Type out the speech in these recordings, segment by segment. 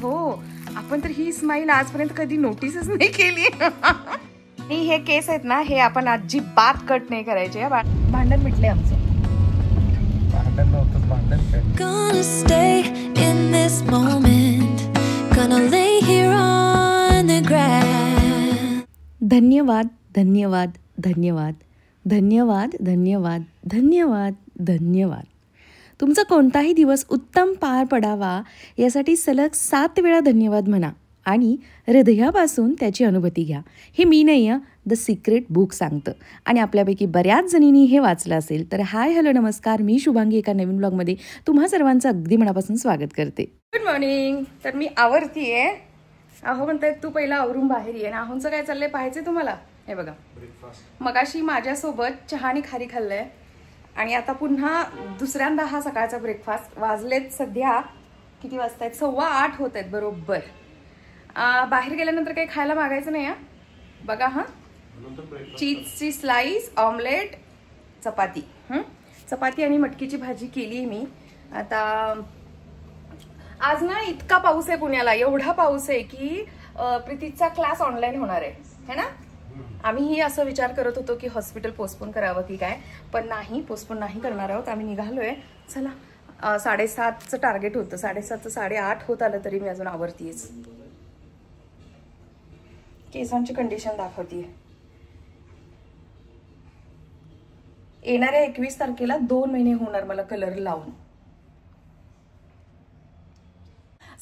हो, आपण तर ही स्माइल आजपर्यंत कधी नोटीसच नाही केली. हे केस आहेत ना, हे आपण अजिबात कट नाही करायचे. भांडण मिटले आमचं. भांडण नव्हतं, भांडण काय. Gonna stay in this moment. Gonna lay here on the grass. धन्यवाद, धन्यवाद, धन्यवाद, धन्यवाद, धन्यवाद, धन्यवाद, धन्यवाद. तुमचा कोणताही दिवस उत्तम पार पडावा यासाठी सलग 7 वेळा धन्यवाद म्हणा आणि हृदयापासून त्याची अनुभूती घ्या. हे मी नाही आहे, द सिक्रेट बुक सांगतं. आणि आपल्यापैकी बऱ्याच जणींनी हे वाचलं असेल तर हाय हॅलो नमस्कार, मी शुभांगी एका नवीन ब्लॉगमध्ये तुम्हा सर्वांचं अगदी मनापासून स्वागत करते. Good morning. तर मी आवरतीये. अहो म्हणताय तू पहिला आवरून बाहेर ये. आहोंचं काय चाललंय पाहायचंय तुम्हाला? हे बघा, मगाशी माझ्यासोबत चहा आणि खारी खाल्लंय आणि आता पुन्हा दुसऱ्यांदा हा सकाळचा ब्रेकफास्ट. वाजलेत सध्या किती वाजतायत? 7:15 होत आहेत बरोबर. बाहेर गेल्यानंतर काही खायला मागायचं नाही. बघा हा, चीजची स्लाइस, ऑमलेट, चपाती. चपाती आणि मटकीची भाजी केली मी. आता आज ना इतका पाऊस आहे पुण्याला, एवढा पाऊस आहे की प्रीतीचा क्लास ऑनलाईन होणार आहे ना. आम्हीही असं विचार करत होतो की हॉस्पिटल पोस्टपोन करावं की काय, पण नाही, पोस्टपोन नाही करणार आहोत. आम्ही निघालोय. चला, 7:30चं टार्गेट होतं. 7:30चं 8:30 होत आलं तरी मी अजून आवरतीयच. केसांची कंडिशन दाखवतीये. येणाऱ्या 21 तारखेला 2 महिने होणार मला कलर लावून.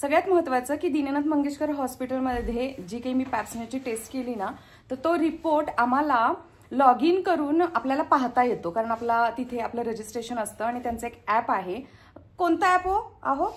सगळ्यात महत्त्वाचं की दीनानाथ मंगेशकर हॉस्पिटलमध्ये जी काही मी पॅप्समेरची टेस्ट केली ना, तर तो रिपोर्ट आम्हाला लॉग इन करून आपल्याला पाहता येतो. कारण आपला तिथे आपलं रजिस्ट्रेशन असतं आणि त्यांचं एक ॲप आहे. कोणता ॲप हो?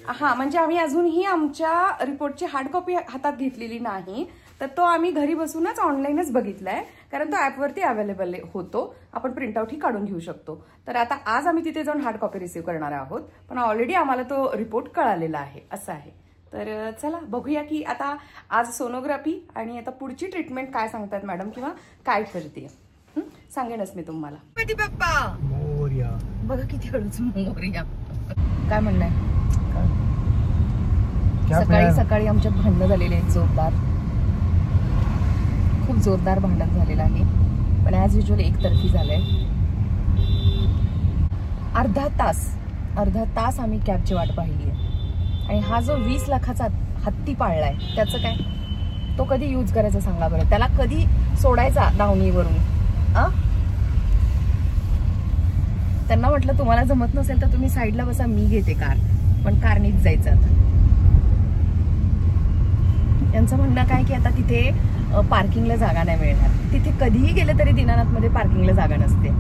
हा, म्हणजे आम्ही अजूनही आमच्या रिपोर्टची हार्ड कॉपी हातात घेतलेली नाही, तर तो आम्ही घरी बसूनच ऑनलाईनच बघितलाय. कारण तो ॲपवरती अवेलेबल होतो, आपण प्रिंटआउटही काढून घेऊ शकतो. तर आता आज आम्ही तिथे जाऊन हार्ड कॉपी रिसीव्ह करणार आहोत, पण ऑलरेडी आम्हाला तो रिपोर्ट कळालेला आहे. असं आहे. तर चला बघूया की आता आज सोनोग्राफी आणि आता पुढची ट्रीटमेंट काय सांगतात मॅडम किंवा काय करते सांगेनच मी तुम्हाला. कधी बाप्पा मोरया, बघा किती हळूच मोरया. काय म्हणणं आहे? सकाळी सकाळी आमच्यात भांडणं झालेले आहेत जोरदार, खूप जोरदार भांडण झालेलं आहे. पण ॲज युज्युअल एकतर्फी झालंय. अर्धा तास आम्ही कॅबची वाट पाहिली आहे. आणि हा जो 20 लाखाचा हत्ती पाळलाय त्याचं काय? तो कधी यूज करायचा सांगा बरं? त्याला कधी सोडायचा दावणीवरून? त्यांना म्हटलं तुम्हाला जमत नसेल तर तुम्ही साईडला बसा, मी घेते कार. पण कारनीच जायचं आता. यांचं म्हणणं काय की आता तिथे पार्किंगला जागा नाही मिळणार. तिथे कधीही गेले तरी दीनानाथमध्ये पार्किंगला जागा नसते.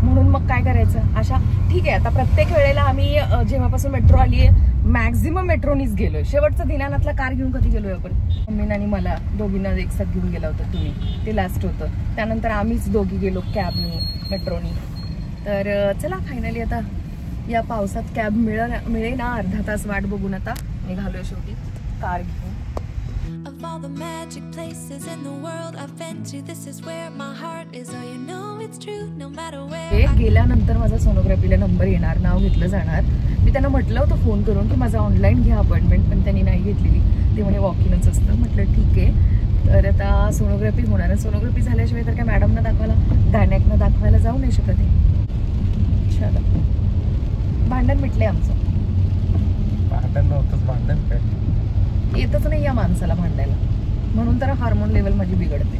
म्हणून मग काय करायचं? अशा ठीक आहे, आता प्रत्येक वेळेला आम्ही जेव्हापासून मेट्रो आली आहे मॅक्झिमम मेट्रोनीच गेलोय. शेवटचं दीनानाथला कार घेऊन कधी गेलोय आपण? मम्मीने आणि मला दोघींना एकसाथ घेऊन गेला होता तुम्ही, ते लास्ट होतं. त्यानंतर आम्हीच दोघी गेलो कॅबनी, मेट्रोनी. तर चला फायनली आता या पावसात कॅब मिळेना. अर्धा तास वाट बघून आता निघालोय शेवटी कार घेऊन. Of all the magic places in the world I've been to, this is where my heart is. Oh, you know it's true, no matter where. गेल्यानंतर माझा सोनोग्राफीला नंबर येणार, नाव घेतलं जाणार. मी त्यांना म्हटलं होतं फोन करून की माझा ऑनलाईन घ्या अपॉइंटमेंट, पण त्यांनी नाही घेतलेली. ते म्हणे वॉक-इनच असतं. म्हटलं ठीक आहे. तर आता सोनोग्राफी होणार. सोनोग्राफी झाल्याशिवाय तर काय मॅडमना दाखवायला, गायनॅकना दाखवायला जाऊ नाही शकत आहे. चला, भांडण मिटले आमचं. भांडण नव्हतं, भांडण काय. येतच नाही या माणसाला भांडायला, म्हणून तर हार्मोन लेवल माझी बिघडते.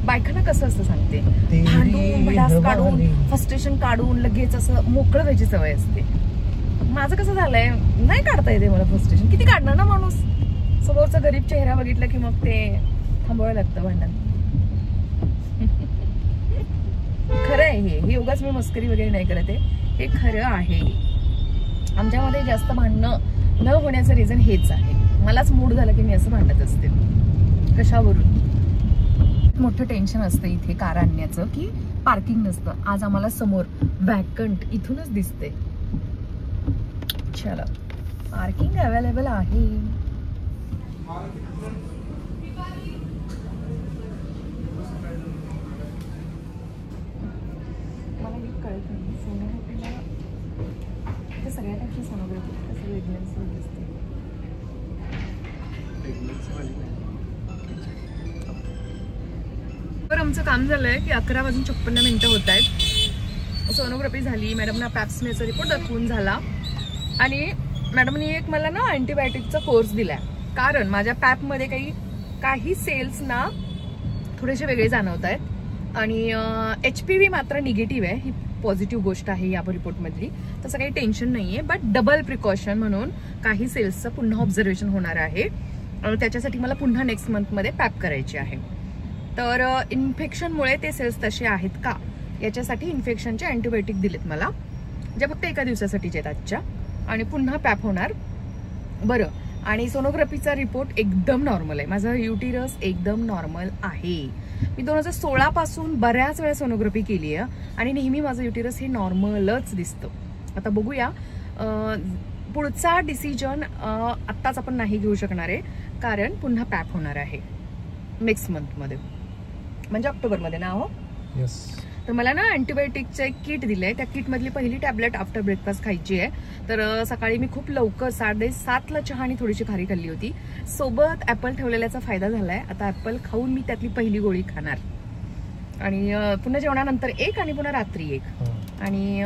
बायकांना कसं असतं सांगते, भांडून भडास काढून फ्रस्ट्रेशन काढून लगेच असं मोकळं व्हायची सवय असते. माझं कसं झालंय, नाही काढता येते मला फ्रस्ट्रेशन. किती काढणार ना माणूस? समोरचा गरीब चेहरा बघितला की मग ते थांबवायला लागतं भांडण. खरं आहे हे उगाच मी मस्करी वगैरे नाही करत आहे, हे खरं आहे. आमच्यामध्ये जास्त भांडणं न होण्याचं रिझन हेच आहे. मलाच मूड झाला की मी असं भांडत असते. कशावरून? मोठं टेन्शन असतं इथे कार आणण्याचं की पार्किंग नसतं. आज आम्हाला समोर वॅकंट इथूनच दिसते. चला, पार्किंग अवेलेबल आहे. मला एक कळत नाही, सोनोग्राफीला सगळ्या प्रेग्नन्सी दिसते. तर आमचं काम झालंय की 11:56 होत आहेत. सोनोग्राफी झाली, मॅडमना पॅप्समेचा रिपोर्ट दाखवून झाला आणि मॅडमनी एक मला ना अँटीबायोटिकचा कोर्स दिलाय. कारण माझ्या पॅपमध्ये काही सेल्स ना थोडेसे वेगळे जाणवत आहेत आणि HPV मात्र निगेटिव्ह आहे. ही पॉझिटिव्ह गोष्ट आहे या रिपोर्टमधली. तसं काही टेन्शन नाहीये, बट डबल प्रिकॉशन म्हणून काही सेल्सचं पुन्हा ऑब्झर्वेशन होणार आहे. त्याच्यासाठी मला पुन्हा नेक्स्ट मंथमध्ये पॅप करायची आहे. तर इन्फेक्शनमुळे ते सेल्स तसे आहेत का याच्यासाठी इन्फेक्शनचे अँटीबायोटिक दिलेत मला, जे फक्त एका दिवसासाठीचे आहेत आजच्या, आणि पुन्हा पॅप होणार. बरं, आणि सोनोग्राफीचा रिपोर्ट एकदम नॉर्मल आहे. माझं युटिरस एकदम नॉर्मल आहे. मी 2016 पासून बऱ्याच वेळा सोनोग्राफी केली आहे आणि नेहमी माझं युटिरस हे नॉर्मलच दिसतं. आता बघूया, पुढचा डिसिजन आत्ताच आपण नाही घेऊ शकणार आहे, कारण पुन्हा पॅप होणार आहे नेक्स्ट मंथमध्ये, म्हणजे ऑक्टोबरमध्ये ना. हो, तर मला ना अँटीबायोटिकचं एक किट दिलंय. त्या किटमधली पहिली टॅबलेट आफ्टर ब्रेकफास्ट खायची आहे. तर सकाळी मी खूप लवकर 7:30ला चहा आणि थोडीशी खारी खाल्ली होती. सोबत ॲपल ठेवलेल्याचा फायदा झालाय. आता ॲपल खाऊन मी त्यातली पहिली गोळी खाणार आणि पुन्हा जेवणानंतर एक आणि पुन्हा रात्री एक. आणि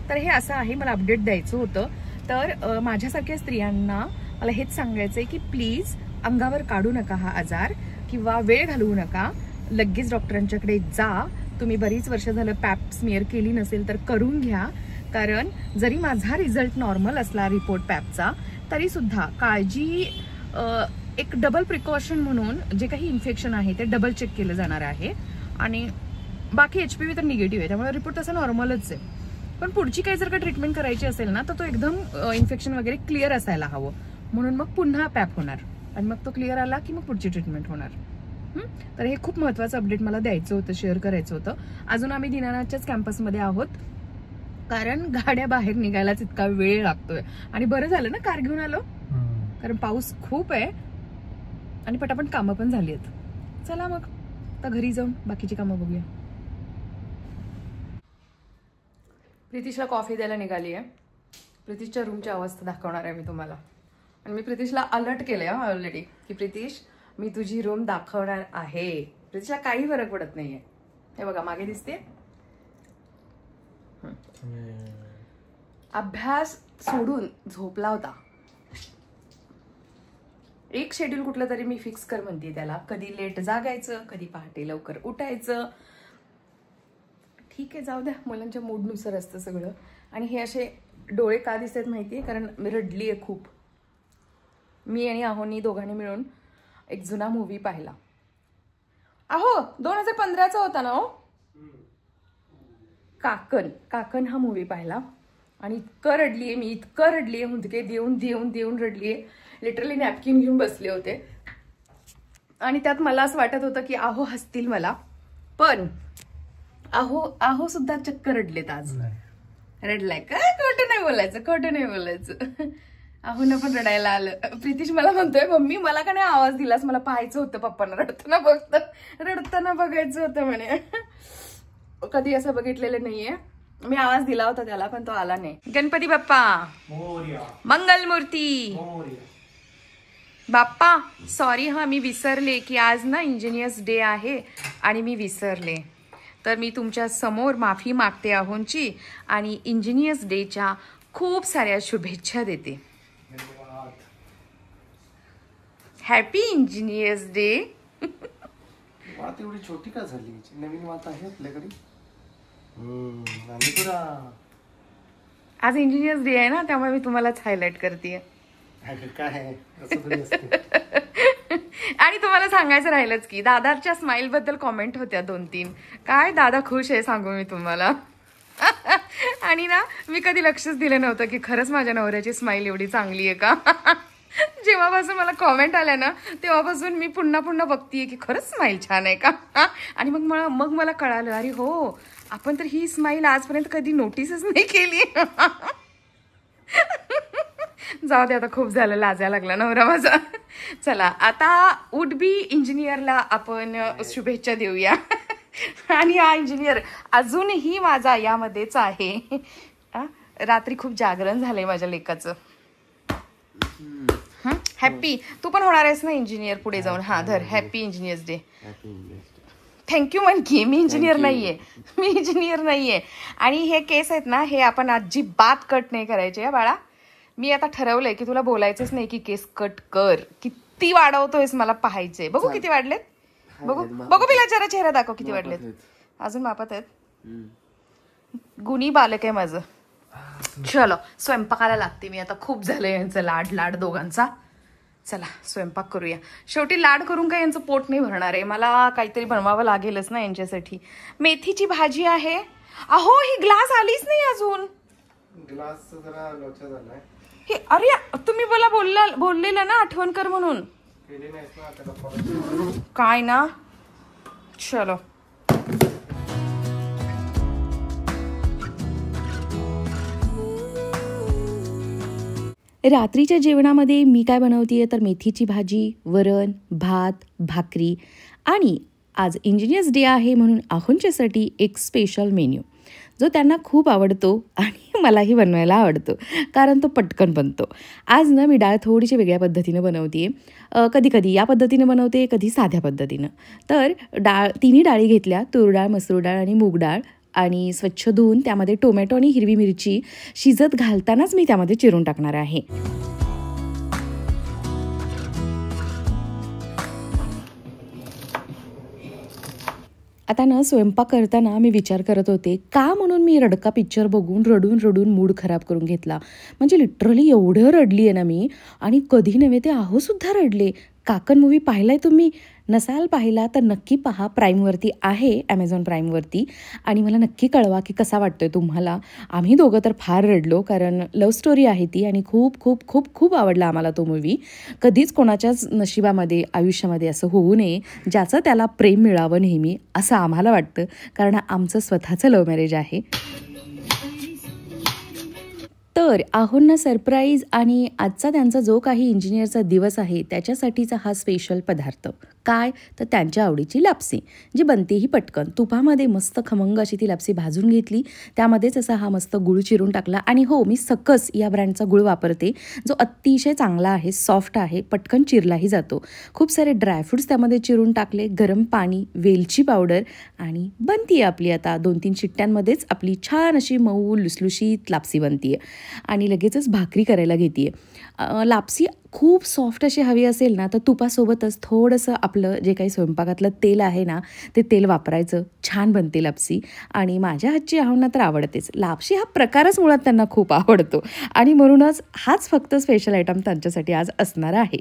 तर हे असं आहे, मला अपडेट द्यायचं होतं. तर माझ्यासारख्या स्त्रियांना मला हेच सांगायचंय की प्लीज अंगावर काढू नका हा आजार किंवा वेळ घालवू नका. लगेच डॉक्टरांच्याकडे जा. तुम्ही बरीच वर्ष झालं पॅप स्मिअर केली नसेल तर करून घ्या. कारण जरी माझा रिझल्ट नॉर्मल असला रिपोर्ट पॅपचा, तरी सुद्धा काळजी, एक डबल प्रिकॉशन म्हणून जे काही इन्फेक्शन आहे ते डबल चेक केलं जाणार आहे. आणि बाकी HPV तर निगेटिव्ह आहे, त्यामुळे रिपोर्ट तसा नॉर्मलच आहे. पण पुढची काही जर का ट्रीटमेंट करायची असेल ना, तर तो एकदम इन्फेक्शन वगैरे क्लिअर असायला हवं. म्हणून मग पुन्हा पॅप होणार आणि मग तो क्लिअर आला की मग पुढची ट्रीटमेंट होणार. तर हे खूप महत्वाचं अपडेट मला द्यायचं होतं, शेअर करायचं होतं. अजून आम्ही दीनानाथच्याच कॅम्पसमध्ये आहोत, कारण गाड्या बाहेर निघायलाच इतका वेळ लागतोय. आणि बरं झालं ना कार घेऊन आलो, कारण पाऊस खूप आहे आणि पटापट कामं पण झाली आहेत. चला मग आता घरी जाऊन बाकीची कामं बघूया. प्रितीशला कॉफी द्यायला निघाली आहे. प्रितीशच्या रूमची अवस्था दाखवणार आहे मी तुम्हाला. आणि मी प्रितीशला अलर्ट केलंय ऑलरेडी की प्रितीश, मी तुझी रूम दाखवणार आहे. प्रितीशला काही फरक पडत नाहीये. हे बघा मागे दिसते. अभ्यास सोडून झोपला होता. एक शेड्यूल कुठलं तरी मी फिक्स कर म्हणते त्याला. कधी लेट जागायचं, कधी पहाटे लवकर उठायचं. ठीक आहे, जाऊ द्या, मुलांच्या मूडनुसार असतं सगळं. आणि हे असे डोळे का दिसतात माहितीये, कारण मी रडली आहे खूप. मी आणि आहोनी दोघांनी मिळून एक जुना मूवी पाहिला. आहो 2015चा होता ना. हो, काकण हा मूवी पाहिला आणि इतकं रडलीये मी, इतकं रडलीये, हुंदके देऊन देऊन देऊन रडलीये. लिटरली नॅपकिन घेऊन बसले होते. आणि त्यात मला असं वाटत होतं की आहो हसतील मला, पण आहो सुद्धा चक्क रडलेत आज. रडलाय का? खोटं नाही बोलायचं. आहोनं पण रडायला आलं. प्रितीश मला म्हणतोय, मम्मी मला का नाही आवाज दिलास, मला पाहायचं होतं पप्पांना रडताना बघायचं होतं म्हणे. कधी असं बघितलेलं नाहीये. मी आवाज दिला होता त्याला, पण तो आला नाही. गणपती बाप्पा मंगलमूर्ती बाप्पा. सॉरी हा, मी विसरले की आज ना इंजिनियर्स डे आहे आणि मी विसरले. तर मी तुमच्या समोर माफी मागते आहोंची आणि इंजिनियर्स डेच्या खूप साऱ्या शुभेच्छा देते. Happy engineers day. वात एवढी छोटी का झाली? नवीन वात आहे आपल्याकडे. आज इंजिनियर्स डे आहे ना, त्यामुळे मी तुम्हालाच हायलाइट करते. काय आणि तुम्हाला सांगायचं राहिलंच की दादाच्या स्माइल बद्दल कॉमेंट होत्या 2-3. काय दादा खुश आहे सांगू मी तुम्हाला. आणि ना मी कधी लक्षच दिलं नव्हतं की खरंच माझ्या नवऱ्याची स्माइल एवढी चांगली आहे का. जेव्हापासून मला कॉमेंट आल्या ना, तेव्हापासून मी पुन्हा बघतीये की खरंच स्माइल छान आहे का. आणि मग मला कळालं, अरे हो, आपण तर ही स्माइल आजपर्यंत कधी नोटीसच नाही केली. जाऊ दे, आता खूप झालं, लाजायला लागला नवरा माझा. चला आता वुड बी इंजिनियरला आपण शुभेच्छा देऊया. आणि हा इंजिनियर अजूनही माझा यामध्येच आहे. रात्री खूप जागरण झालंय माझ्या लेकाचं. हॅपी. तू पण होणार आहेस ना इंजिनियर पुढे जाऊन. हा धर, हॅपी इंजिनियर्स डे. थँक्यू म्हण की. मी इंजिनियर नाहीये. आणि हे केस आहेत ना, हे आपण अजिबात कट नाही करायचे बाळा. मी आता ठरवलंय की तुला बोलायचंच नाही की केस कट कर. किती वाढवतोयस मला पाहायचे. बघू किती वाढलेत. बघू बिला जरा चेहरा दाखव किती वाढलेत. अजून मापात आहेत. गुणी बालक आहे माझं. चलो स्वयंपाकाला लागते मी आता. खूप झालं यांचं लाड दोघांचा. चला स्वयंपाक करूया. शेवटी लाड करून काय यांचं पोट नाही भरणार आहे. मला काहीतरी बनवावं लागेलच ना यांच्यासाठी. मेथीची भाजी आहे. अहो ही ग्लास आलीच नाही अजून. ग्लास जरा लोचा झालाय. हे अरे तुम्ही मला बोललेलं ना आठवण कर म्हणून. काय ना. चलो रात्रीच्या जेवणामध्ये मी काय बनवते तर मेथीची भाजी, वरण, भात, भाकरी आणि आज इंजिनियर्स डे आहे म्हणून आहोंच्यासाठी एक स्पेशल मेन्यू जो त्यांना खूप आवडतो आणि मलाही बनवायला आवडतो कारण तो पटकन बनतो. आज ना मी डाळ थोडीशी वेगळ्या पद्धतीनं बनवते. कधी या पद्धतीनं बनवते, कधी साध्या पद्धतीनं. तर तिन्ही डाळी घेतल्या, तूर डाळ, मसूर डाळ आणि मूग डाळ. आणि स्वच्छ धुवून त्यामध्ये टोमॅटो आणि हिरवी मिरची शिजत घालतानाच मी त्यामध्ये चिरून टाकणार आहे. आता ना स्वयंपाक करताना मी विचार करत होते का म्हणून मी रडका पिक्चर बघून रडून मूड खराब करून घेतला. म्हणजे लिटरली एवढं रडली आहे ना मी. आणि कधी नव्हे ते आहोसुद्धा रडले. काकण मूवी पाहिलाय तुम्ही? नसाल पाहिला तर नक्की पहा. प्राईमवरती आहे, ॲमेझॉन प्राईमवरती. आणि मला नक्की कळवा की कसा वाटतोय तुम्हाला. आम्ही दोघं तर फार रडलो कारण लव्ह स्टोरी आहे ती आणि खूप खूप खूप खूप आवडला आम्हाला तो मूवी. कधीच कोणाच्याच नशिबामध्ये आयुष्यामध्ये असं होऊ नये ज्याचं त्याला प्रेम मिळावं नेहमी असं आम्हाला वाटतं कारण आमचं स्वतःचं लव्ह मॅरेज आहे. तर आहोंना सरप्राईज आणि आजचा त्यांचा जो काही इंजिनियरचा दिवस आहे त्याच्यासाठीचा हा स्पेशल पदार्थ काय तर त्यांच्या आवडीची लापसी जी बनते ही पटकन. तुपामध्ये मस्त खमंग अशी ती लापसी भाजून घेतली. त्यामध्येच असा हा मस्त गुळ चिरून टाकला. आणि हो मी सकस या ब्रँडचा गुळ वापरते जो अतिशय चांगला आहे, सॉफ्ट आहे, पटकन चिरलाही जातो. खूप सारे ड्रायफ्रूट्स त्यामध्ये चिरून टाकले, गरम पाणी, वेलची पावडर आणि बनतीये आपली आता 2-3 शिट्ट्यांमध्येच आपली छान अशी मऊ लुसलुशीत लापसी बनतीये. आणि लगेचच भाकरी करायला घेते. लापसी खूप सॉफ्ट अशी हवी असेल ना तर तुपासोबतच थोडंसं आपलं जे काही स्वयंपाकातलं तेल आहे ना ते तेल वापरायचं. छान बनते लापसी. आणि माझ्या हातची आहोंना तर आवडतेच. लापसी हा प्रकारच मुळात त्यांना खूप आवडतो आणि म्हणूनच हाच फक्त स्पेशल आयटम त्यांच्यासाठी आज असणार आहे.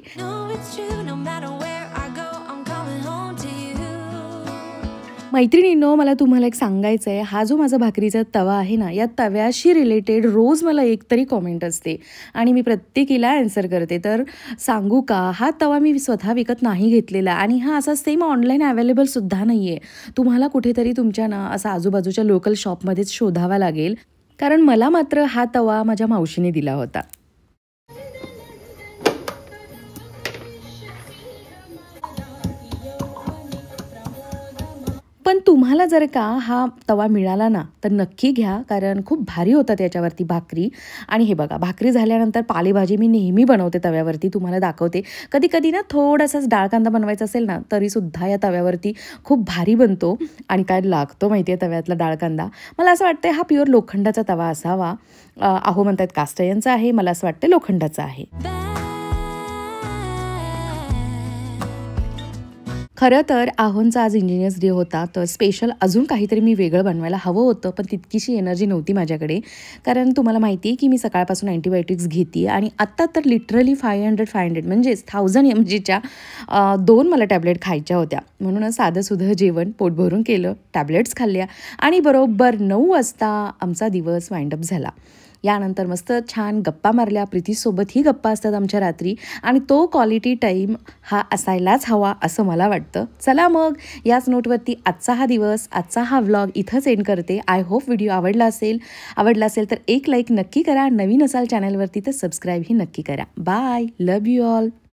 मैत्रिणींनो मला तुम्हाला एक सांगायचं आहे. हा जो माझा भाकरीचा तवा आहे ना या तव्याशी रिलेटेड रोज मला एक तरी कॉमेंट असते आणि मी प्रत्येकीला आन्सर करते. तर सांगू का हा तवा मी स्वतः विकत नाही घेतलेला आणि हा असा सेम ऑनलाईन अवेलेबल सुद्धा नाही आहे. तुम्हाला कुठेतरी तुमच्या ना असा आजूबाजूच्या लोकल शॉपमध्येच शोधावा लागेल कारण मला मात्र हा तवा माझ्या मावशीने दिला होता. पण तुम्हाला जर का हा तवा मिळाला ना तर नक्की घ्या कारण खूप भारी होता त्याच्यावरती भाकरी. आणि हे बघा भाकरी झाल्यानंतर पालेभाजी मी नेहमी बनवते तव्यावरती, तुम्हाला दाखवते. कधी कधी ना थोडासाच डाळ कांदा बनवायचा असेल ना तरीसुद्धा या तव्यावरती खूप भारी बनतो. आणि काय लागतो माहिती आहे तव्यातला डाळ कांदा. मला असं वाटतं हा प्युअर लोखंडाचा तवा असावा. अहो म्हणतात कास्ट आयर्नचा आहे, मला असं वाटतं लोखंडाचा आहे. खरं तर आहोंचा आज इंजिनियर्स डे होता तर स्पेशल अजून काहीतरी मी वेगळं बनवायला हवं होतं पण तितकीशी एनर्जी नव्हती माझ्याकडे कारण तुम्हाला माहिती आहे की मी सकाळपासून अँटीबायोटिक्स घेते आणि आत्ता तर लिटरली 500 म्हणजेच 1000 mgच्या 2 मला टॅबलेट खायच्या होत्या. म्हणूनच साधंसुधं जेवण पोट भरून केलं, टॅबलेट्स खाल्ल्या आणि बरोबर 9 वाजता आमचा दिवस वाइंडअप झाला. यानंतर मस्त छान गप्पा मारल्या. प्रीतीसोबतही गप्पा असतात आमच्या रात्री आणि तो क्वालिटी टाईम हा असायलाच हवा असं मला वाटतं. चला मग याच नोटवरती आजचा हा दिवस, आजचा हा व्लॉग इथंच एंड करते. आय होप व्हिडिओ आवडला असेल तर एक लाईक नक्की करा. नवीन असाल चॅनलवरती तर सबस्क्राईबही नक्की करा. Bye, love you all.